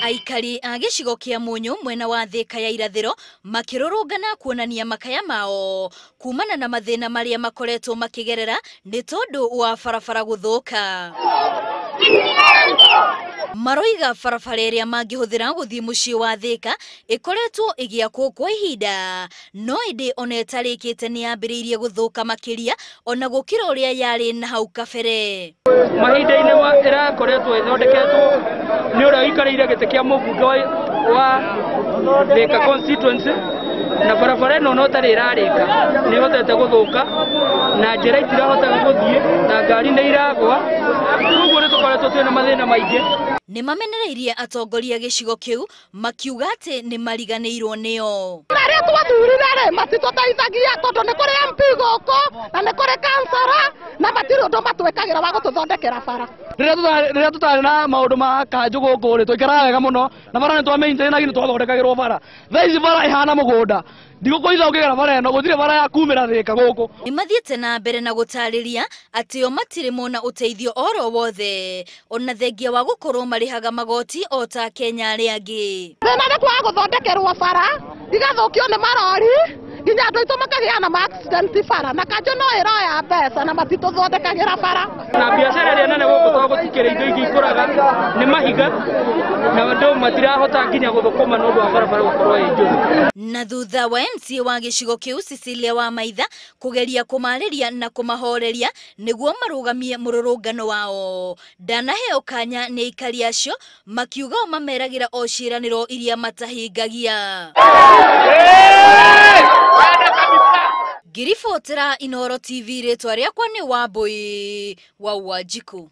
Aikari a gĩcigo kĩa Mũnyũ mwena wa Thika ya irathĩro makĩrũrũngana kuonania makaya mao kumana na mathĩna marĩa makoretwo makĩgerera nĩ tondũ wa barabara gũthũka. Maroiga barabara ĩrĩa mangĩhũthĩra gũthiĩ mũciĩ wa Thika ĩkoretwo ĩgĩakwo kwa ihinda, no ĩndĩ ona ĩtarĩkĩte nĩ yambĩrĩirie gũthũka makĩria ona gũkĩra ũrĩa yarĩ na hau kabere. Mahinda-inĩ ĩrakoretwo ĩthondeketwo nĩ ũrĩa ũikarĩire gĩtĩ kĩa mũmbunge wa Thika constituency, na barabara ĩno no tarĩ ĩrarĩka nĩ hotete gũthũka na njĩra itirahotaga gũthiĩ na ngari nĩ iragwa, koguo nĩ tũkoretwo twĩna mathĩna maingĩ. Nĩ mamenereirie atongoria gĩcigo kĩu makiuga atĩ nĩ mariganĩirwo nĩo. Marĩa twathurire matitũteithagia tondũ nĩ kũrĩ MP gũkũ na nĩ kũrĩ kansara na matirĩ ũndũ matwĩkagĩra wa gũtũthondekera bara. Rĩrĩa tũtarĩ na maũndũ ma kanjũ gũkũ rĩ twaikaraga wega mũno na bara nĩ twamaintainagi nĩ twathondekagĩrwo bara. Thaa ici bara ĩhana mũgũnda, ndigũkũitha ũkĩgera bara ĩno gũtirĩ bara ya kumĩra Thika gũkũ. Nĩ mathiĩte na mbere na gũtarĩria atĩ o matirĩ mona ũteithio oro wothe ona thengia wa gũkorwo marĩhaga magoti o ta Kenya arĩa angĩ. Thĩna nĩ kwaga gũthondekerwo bara igathũkio nĩ marori nginya andũ aitũ makagĩa na accident bara, na kanjũ no ĩroya mbeca na matitũthondekagĩra bara. Na biacara ĩrĩa nene gũkũ twa gũtikĩrĩ indo ingĩ ikũraga nĩ mahiga na andũ matirahota nginya gũthũkũma nĩ ũndũ wa barabara gũkorwo ĩ njũru. Na thutha wa MCA wa gĩcigo kĩu Cecilia Wamaitha kũgeria kũmarĩria na kũmahoreria nĩguo marũgamie mũrũrũngano wao, ndanaheo kanya nĩ aikari acio makiuga o mameragĩra o ciĩranĩro iria matahingagia. Ngiribotera Inooro TV, rĩtwa rĩakwa nĩ Wambui wa Wanjiku.